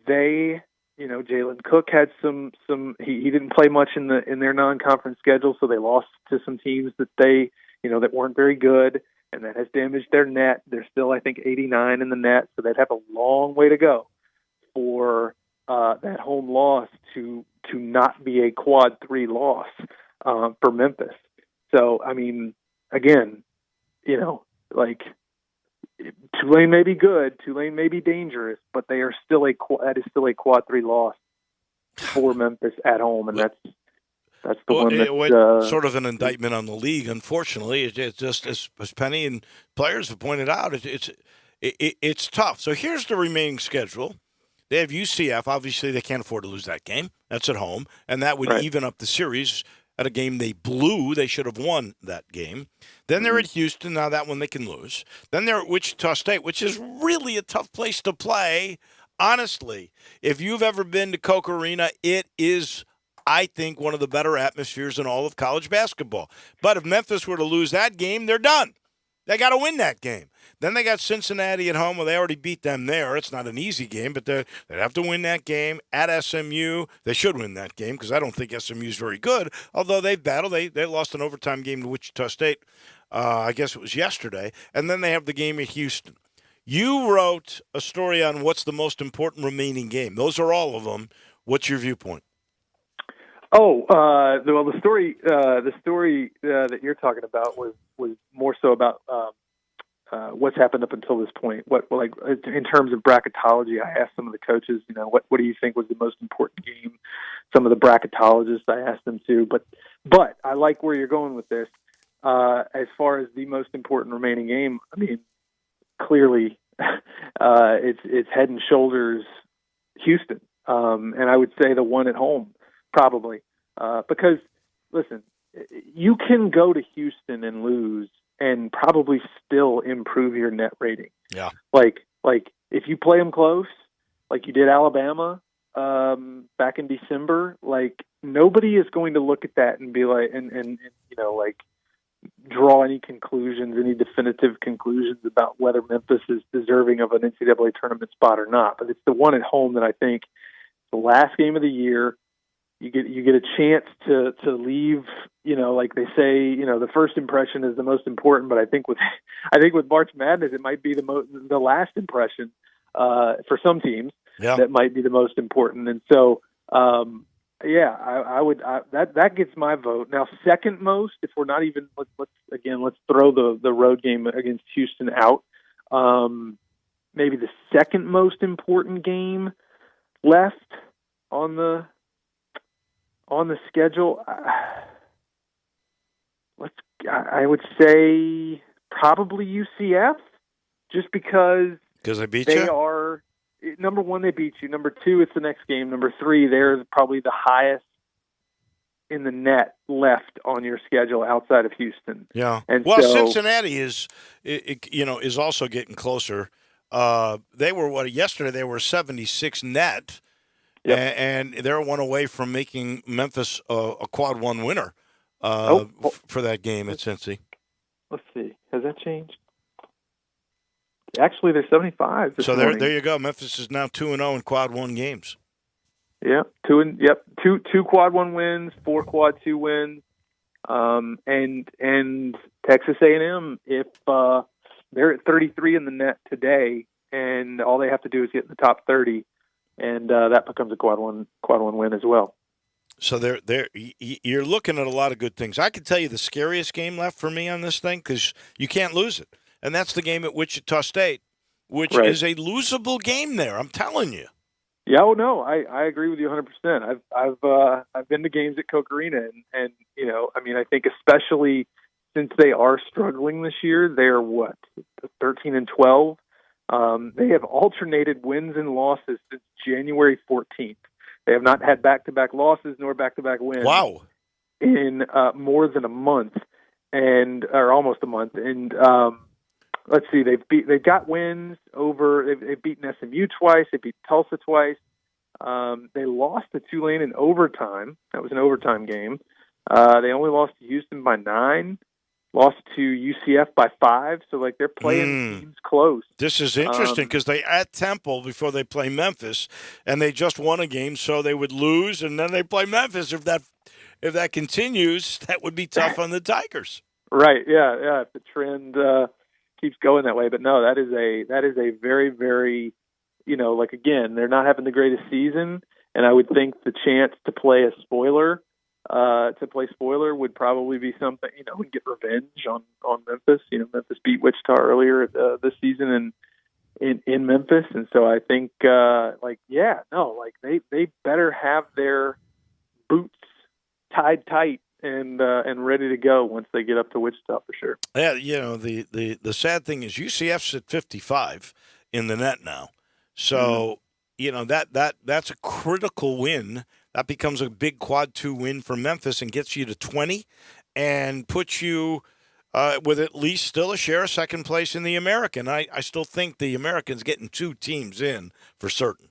Jalen Cook had some. He didn't play much in their non-conference schedule, so they lost to some teams that that weren't very good, and that has damaged their net. They're still, I think, 89 in the net, so they'd have a long way to go for that home loss to not be a quad 3 loss for Memphis. So, I mean, again, Tulane may be good, Tulane may be dangerous, but that is still a quad 3 loss for Memphis at home, and that's the one that's sort of an indictment on the league. Unfortunately, it's just as Penny and players have pointed out, it's tough. So here's the remaining schedule. They have UCF. Obviously, they can't afford to lose that game. That's at home, and that would even up the series. At a game they blew, they should have won that game. Then they're at Houston. Now that one they can lose. Then they're at Wichita State, which is really a tough place to play. Honestly, if you've ever been to Coke Arena, it is, I think, one of the better atmospheres in all of college basketball. But if Memphis were to lose that game, they're done. They got to win that game. Then they got Cincinnati at home. Well, they already beat them there. It's not an easy game, but they'd have to win that game. At SMU, they should win that game because I don't think SMU is very good, although they've battled. They lost an overtime game to Wichita State, I guess it was yesterday. And then they have the game at Houston. You wrote a story on what's the most important remaining game. Those are all of them. What's your viewpoint? Oh, the story that you're talking about was more so about what's happened up until this point. What in terms of bracketology, I asked some of the coaches, what do you think was the most important game? Some of the bracketologists, I asked them to, but I like where you're going with this. As far as the most important remaining game, I mean, clearly, it's head and shoulders Houston, and I would say the one at home. Probably. Because, listen, you can go to Houston and lose and probably still improve your net rating. Yeah. Like if you play them close, like you did Alabama back in December, like nobody is going to look at that and be like, and draw any conclusions, any definitive conclusions about whether Memphis is deserving of an NCAA tournament spot or not. But it's the one at home that I think the last game of the year. You get a chance to leave, like they say, the first impression is the most important. But I think with March Madness, it might be the last impression for some teams. Yeah. That might be the most important. And so, I would that gets my vote. Now, second most, if we're not even let's throw the road game against Houston out. Maybe the second most important game left on the schedule, I would say probably UCF, just because they beat they you? are, number one, they beat you. Number two, it's the next game. Number three, they're probably the highest in the net left on your schedule outside of Houston. Yeah. And Cincinnati is also getting closer. They were yesterday they were 76 net. Yep. And they're one away from making Memphis a quad 1 winner for that game at Cincy. Let's see. Has that changed? Actually, they're 75 this So morning. there you go. Memphis is now 2-0 in quad 1 games. Yeah, two quad 1 wins, 4 quad 2 wins, and Texas A&M, if they're at 33 in the net today, and all they have to do is get in the top 30, and that becomes a quad one win as well. So you're looking at a lot of good things. I can tell you the scariest game left for me on this thing, because you can't lose it, and that's the game at Wichita State, which is a losable game there. I'm telling you. Yeah, well, no, I agree with you 100%. I've been to games at Coke Arena, and I think especially since they are struggling this year, they're 13-12. They have alternated wins and losses since January 14th. They have not had back-to-back losses nor back-to-back wins. Wow. In more than a month, or almost a month, and let's see, they've got wins over. They've beaten SMU twice. They beat Tulsa twice. They lost to Tulane in overtime. That was an overtime game. They only lost to Houston by 9. Lost to UCF by 5. So they're playing teams close. This is interesting because they at Temple before they play Memphis, and they just won a game, so they would lose, and then they play Memphis. If that continues, that would be tough on the Tigers. Right? Yeah. If the trend keeps going that way, but no, that is a very, very, again, they're not having the greatest season, and I would think the chance to play a spoiler, would probably be something, and get revenge on Memphis. Memphis beat Wichita earlier this season in Memphis, and so I think, they better have their boots tied tight and ready to go once they get up to Wichita for sure. Yeah, the sad thing is UCF's at 55 in the net now, so that's a critical win. That becomes a big quad 2 win for Memphis and gets you to 20, and puts you with at least still a share of second place in the American. I still think the American's getting 2 teams in for certain.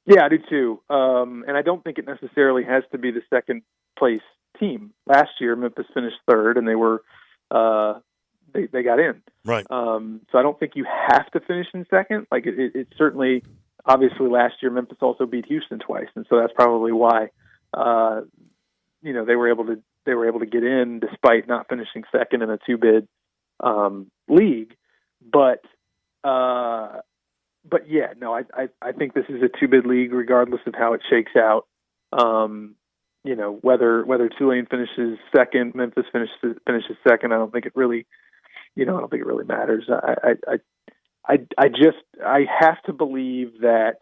Yeah, I do too, and I don't think it necessarily has to be the second place team. Last year, Memphis finished 3rd, and they were they got in. Right. So I don't think you have to finish in second. It certainly, obviously, last year Memphis also beat Houston twice, and so that's probably why they were able to get in despite not finishing second in a 2-bid league. But yeah, no, I think this is a 2-bid league regardless of how it shakes out. Whether Tulane finishes second, Memphis finishes second, I don't think it really matters. I have to believe that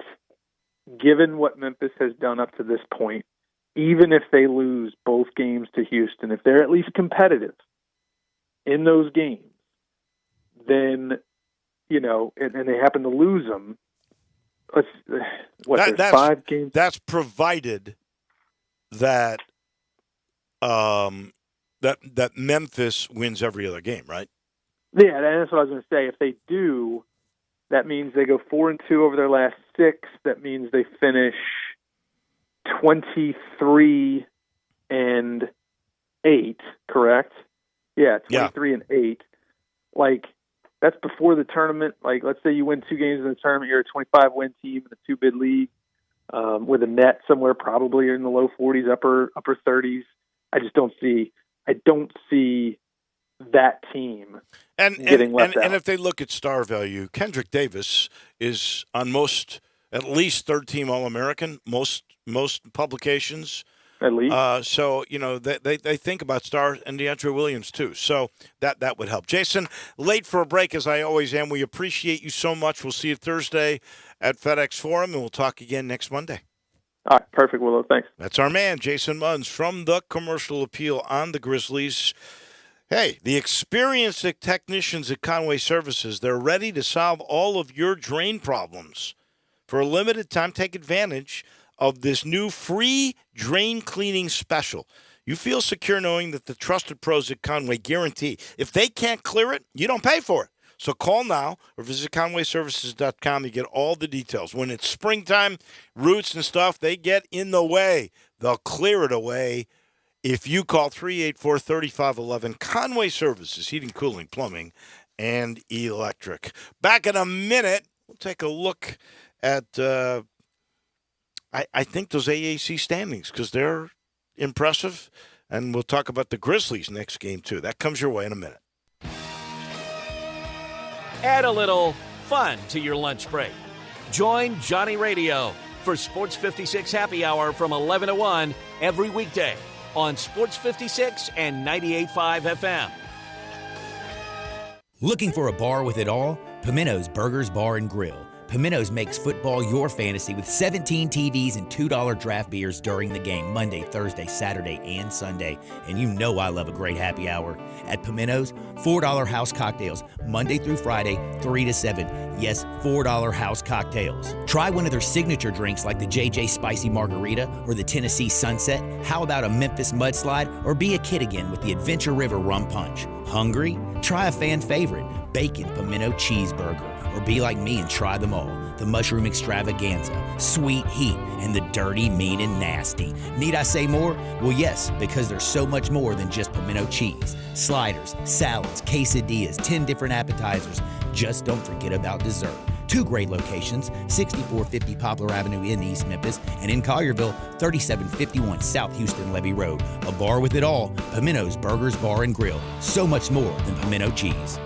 given what Memphis has done up to this point, even if they lose both games to Houston, if they're at least competitive in those games, then, and they happen to lose them, there's 5 games? That's provided that that Memphis wins every other game, right? Yeah, that's what I was going to say. If they do, that means they go 4-2 over their last 6. That means they finish 23-8, correct? Yeah, 23-8. That's before the tournament. Let's say you win 2 games in the tournament, you're a 25-win team in a 2-bid league with a net somewhere probably in the low 40s, upper 30s. I don't see that team getting left out. And if they look at star value, Kendrick Davis is on at least 3rd-team All-American, most publications. At least. So, they think about stars, and DeAndre Williams, too. So that would help. Jason, late for a break, as I always am. We appreciate you so much. We'll see you Thursday at FedEx Forum, and we'll talk again next Monday. All right, perfect, Willow. Thanks. That's our man, Jason Munns, from the Commercial Appeal on the Grizzlies. Hey, the experienced technicians at Conway Services, they're ready to solve all of your drain problems. For a limited time, take advantage of this new free drain cleaning special. You feel secure knowing that the trusted pros at Conway guarantee if they can't clear it, you don't pay for it. So call now or visit conwayservices.com to get all the details. When it's springtime, roots and stuff, they get in the way. They'll clear it away if you call 384-3511. Conway Services, heating, cooling, plumbing, and electric. Back in a minute, we'll take a look at, I think, those AAC standings because they're impressive. And we'll talk about the Grizzlies next game, too. That comes your way in a minute. Add a little fun to your lunch break. Join Johnny Radio for Sports 56 Happy Hour from 11 to 1 every weekday on Sports 56 and 98.5 FM. Looking for a bar with it all? Pimento's Burgers Bar and Grill. Pimento's makes football your fantasy with 17 TVs and $2 draft beers during the game, Monday, Thursday, Saturday, and Sunday. And you know I love a great happy hour. At Pimento's, $4 house cocktails, Monday through Friday, 3 to 7. Yes, $4 house cocktails. Try one of their signature drinks like the JJ Spicy Margarita or the Tennessee Sunset. How about a Memphis Mudslide? Or be a kid again with the Adventure River Rum Punch. Hungry? Try a fan favorite, Bacon Pimento Cheeseburger. Or be like me and try them all. The Mushroom Extravaganza, Sweet Heat, and the Dirty, Mean, and Nasty. Need I say more? Well, yes, because there's so much more than just pimento cheese. Sliders, salads, quesadillas, 10 different appetizers. Just don't forget about dessert. 2 great locations, 6450 Poplar Avenue in East Memphis, and in Collierville, 3751 South Houston Levee Road. A bar with it all, Pimento's Burgers Bar and Grill. So much more than pimento cheese.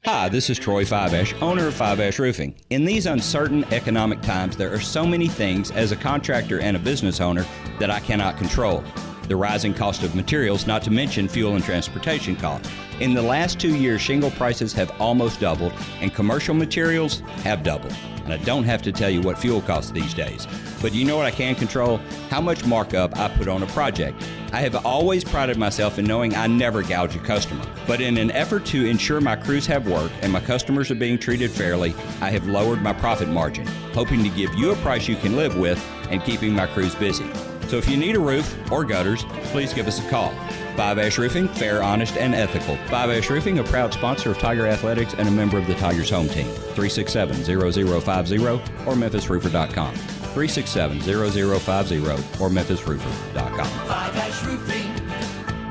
Hi, this is Troy Fiveash, owner of Fiveash Roofing. In these uncertain economic times, there are so many things as a contractor and a business owner that I cannot control. The rising cost of materials, not to mention fuel and transportation costs. In the last 2 years, shingle prices have almost doubled and commercial materials have doubled. And I don't have to tell you what fuel costs these days. But you know what I can control? How much markup I put on a project. I have always prided myself in knowing I never gouge a customer. But in an effort to ensure my crews have work and my customers are being treated fairly, I have lowered my profit margin, hoping to give you a price you can live with and keeping my crews busy. So if you need a roof or gutters, please give us a call. Fiveash Roofing, fair, honest, and ethical. Fiveash Roofing, a proud sponsor of Tiger Athletics and a member of the Tigers home team. 367-0050 or memphisroofer.com. 367-0050 or memphisroofer.com. Fiveash Roofing,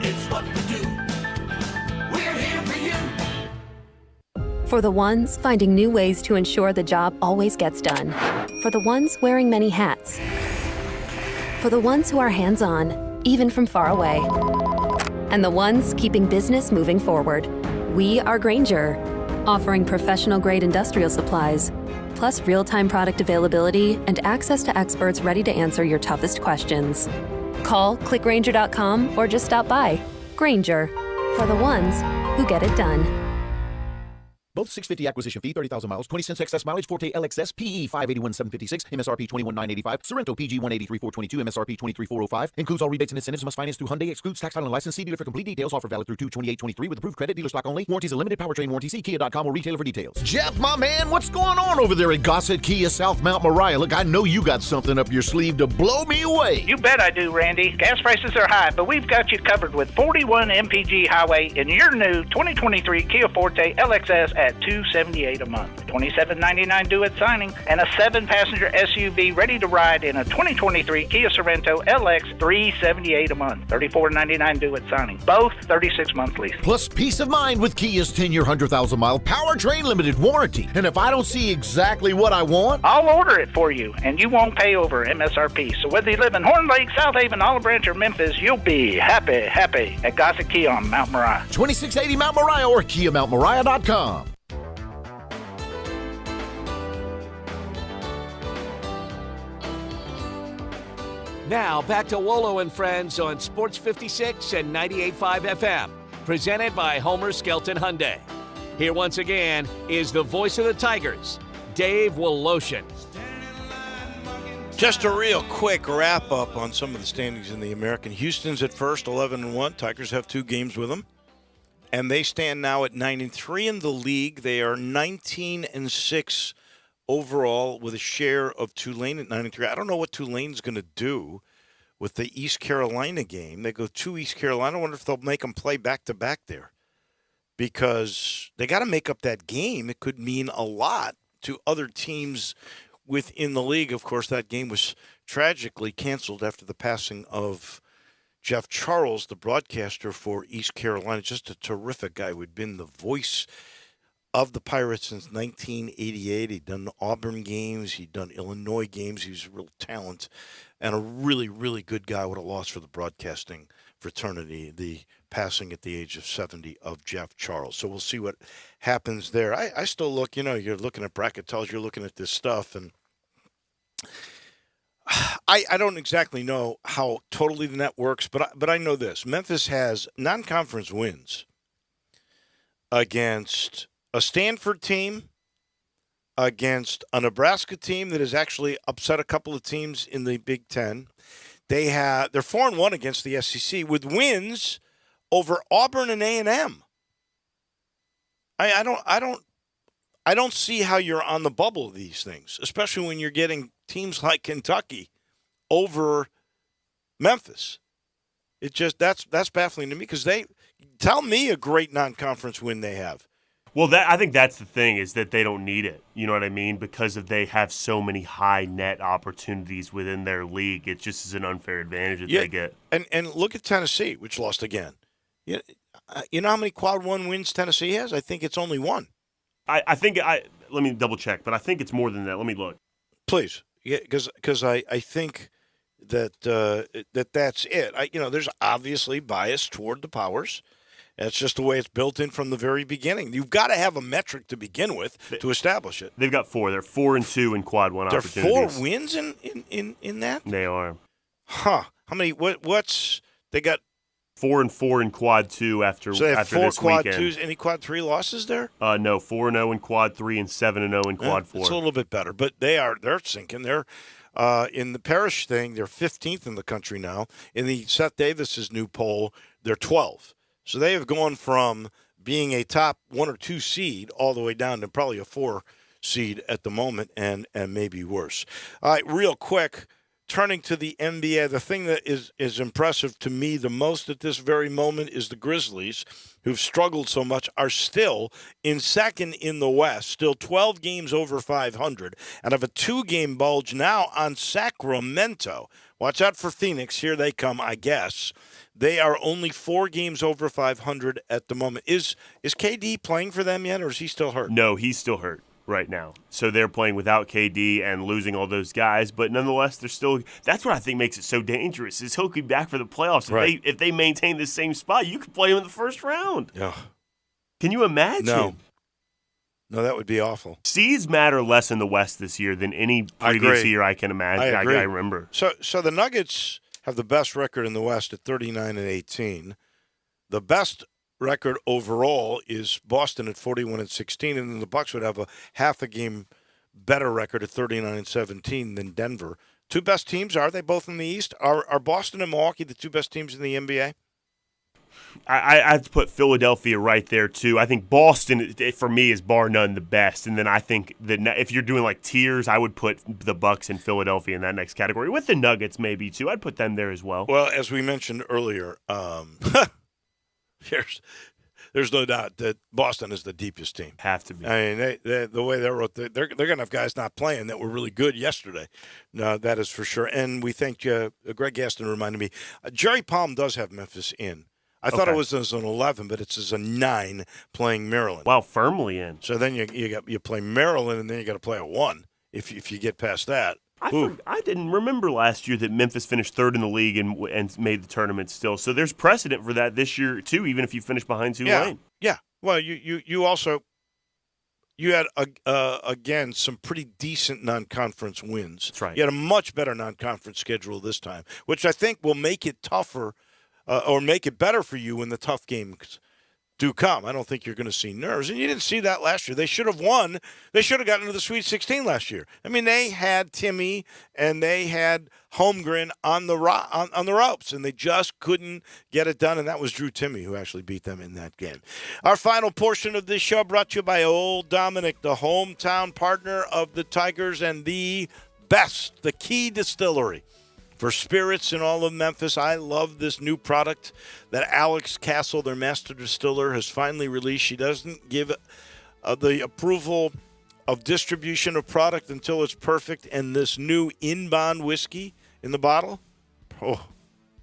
it's what we do. We're here for you. For the ones finding new ways to ensure the job always gets done. For the ones wearing many hats. For the ones who are hands-on, even from far away. And the ones keeping business moving forward. We are Grainger, offering professional-grade industrial supplies, plus real-time product availability and access to experts ready to answer your toughest questions. Call, clickgrainger.com, or just stop by. Grainger, for the ones who get it done. Both 650 acquisition fee, 30,000 miles, 20 cents excess mileage, Forte LXS, PE 581,756, MSRP 21,985, Sorrento PG 183,422, MSRP 23,405. Includes all rebates and incentives. Must finance through Hyundai. Excludes tax title and license. See dealer for complete details. Offer valid through 2/28/23 with approved credit. Dealer stock only. Warranties are limited. Powertrain warranty. See Kia.com or retailer for details. Jeff, my man, what's going on over there at Gossett Kia South Mount Moriah? Look, I know you got something up your sleeve to blow me away. You bet I do, Randy. Gas prices are high, but we've got you covered with 41 MPG Highway in your new 2023 Kia Forte LXS at $278 a month, $27.99 due at signing, and a 7-passenger SUV ready to ride in a 2023 Kia Sorrento LX $378 a month, $34.99 due at signing. Both 36-month lease. Plus peace of mind with Kia's 10-year, 100,000-mile powertrain limited warranty. And if I don't see exactly what I want, I'll order it for you, and you won't pay over MSRP. So whether you live in Horn Lake, South Haven, Olive Branch, or Memphis, you'll be happy at Gossett Kia on Mount Moriah. 2680 Mount Moriah or KiaMountMoriah.com. Now, back to Wolo and Friends on Sports 56 and 98.5 FM, presented by Homer Skelton Hyundai. Here once again is the voice of the Tigers, Dave Woloshin. Just a real quick wrap-up on some of the standings in the American. Houston's at first, 11-1. Tigers have 2 games with them. And they stand now at 9-3 in the league. They are 19-6 overall with a share of Tulane at 9-3. I don't know what Tulane's going to do with the East Carolina game. They go to East Carolina. I wonder if they'll make them play back-to-back there because they got to make up that game. It could mean a lot to other teams within the league. Of course, that game was tragically canceled after the passing of Jeff Charles, the broadcaster for East Carolina. Just a terrific guy who had been the voice of the Pirates since 1988. He'd done Auburn games. He'd done Illinois games. He was a real talent and a really, really good guy. What a loss for the broadcasting fraternity, the passing at the age of 70 of Jeff Charles. So we'll see what happens there. I still look, you're looking at bracket tells, you're looking at this stuff, and I don't exactly know how totally the net works, but I know this. Memphis has non-conference wins against a Stanford team, against a Nebraska team that has actually upset a couple of teams in the Big Ten. They're 4-1 against the SEC with wins over Auburn and A&M. I don't see how you're on the bubble of these things, especially when you're getting teams like Kentucky over Memphis. It just that's baffling to me because they tell me a great non-conference win they have. Well, I think that's the thing is that they don't need it. You know what I mean? Because they have so many high net opportunities within their league. It just is an unfair advantage that they get. And look at Tennessee, which lost again. You know how many quad one wins Tennessee has? I think it's only one. I think let me double check, but I think it's more than that. Let me look. Please, because I think that's it. There's obviously bias toward the powers. That's just the way it's built in from the very beginning. You've got to have a metric to begin with to establish it. They've got 4. They're 4-2 in quad one opportunities. There are 4 wins in that? They are. Huh. How many? What's they got? 4-4 in quad 2 after So they have after 4 this quad weekend. 2s. Any quad 3 losses there? No, 4-0 in quad 3 and 7-0 in quad 4. It's a little bit better, but they're sinking. They're in the Parrish thing. They're 15th in the country now. In the Seth Davis's new poll, they're 12. So they have gone from being a top 1 or 2 seed all the way down to probably a 4 seed at the moment, and maybe worse. All right, real quick, turning to the NBA, the thing that is impressive to me the most at this very moment is the Grizzlies, who've struggled so much, are still in second in the West, still 12 games over 500, and have a 2-game bulge now on Sacramento. Watch out for Phoenix. Here they come, I guess. They are only 4 games over 500 at the moment. Is KD playing for them yet, or is he still hurt? No, he's still hurt right now. So they're playing without KD and losing all those guys, but nonetheless, they're still. That's what I think makes it so dangerous. Is he'll be back for the playoffs. Right. If they maintain the same spot, you could play him in the first round. Yeah. Can you imagine? No, that would be awful. Seeds matter less in the West this year than any previous year I can imagine. I agree. I remember. So the Nuggets have the best record in the West at 39-18. The best record overall is Boston at 41-16, and then the Bucks would have a half a game better record at 39-17 than Denver. 2 best teams, are they both in the East? Are Boston and Milwaukee the 2 best teams in the NBA? I have to put Philadelphia right there, too. I think Boston, for me, is bar none the best. And then I think that if you're doing like tiers, I would put the Bucks and Philadelphia in that next category. With the Nuggets, maybe, too. I'd put them there as well. Well, as we mentioned earlier, there's no doubt that Boston is the deepest team. Have to be. I mean, the way they wrote, they're going to have guys not playing that were really good yesterday. No, that is for sure. And we thank Greg Gaston reminded me. Jerry Palm does have Memphis in. I thought it was as an 11, but it's as a 9 playing Maryland. Wow, firmly in. So then you play Maryland, and then you got to play a 1 if you get past that. I didn't remember last year that Memphis finished 3rd in the league and made the tournament still. So there's precedent for that this year too, even if you finish behind Tulane. Yeah. Well, you also had again some pretty decent non-conference wins. That's right. You had a much better non-conference schedule this time, which I think will make it tougher. Or make it better for you when the tough games do come. I don't think you're going to see nerves. And you didn't see that last year. They should have won. They should have gotten to the Sweet 16 last year. I mean, they had Timmy and they had Holmgren on the ropes, and they just couldn't get it done, and that was Drew Timmy who actually beat them in that game. Our final portion of this show brought to you by Old Dominic, the hometown partner of the Tigers and the best, the Key Distillery. For spirits in all of Memphis, I love this new product that Alex Castle, their master distiller, has finally released. She doesn't give the approval of distribution of product until it's perfect. And this new In-Bond whiskey in the bottle,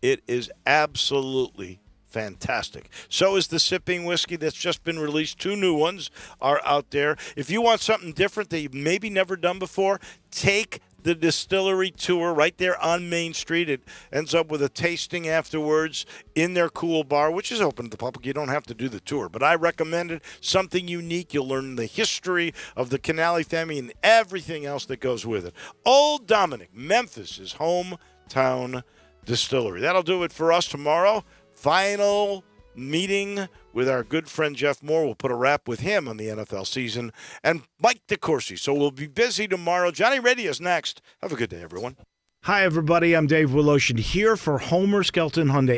it is absolutely fantastic. So is the sipping whiskey that's just been released. 2 new ones are out there. If you want something different that you've maybe never done before, take the distillery tour right there on Main Street. It ends up with a tasting afterwards in their cool bar, which is open to the public. You don't have to do the tour, but I recommend it. Something unique. You'll learn the history of the Canali family and everything else that goes with it. Old Dominic, Memphis' hometown distillery. That'll do it for us tomorrow. Final meeting with our good friend Jeff Moore. We'll put a wrap with him on the NFL season, and Mike DeCourcy. So we'll be busy tomorrow. Johnny Radio's next. Have a good day, everyone. Hi, everybody. I'm Dave Woloshin here for Homer Skelton Hyundai.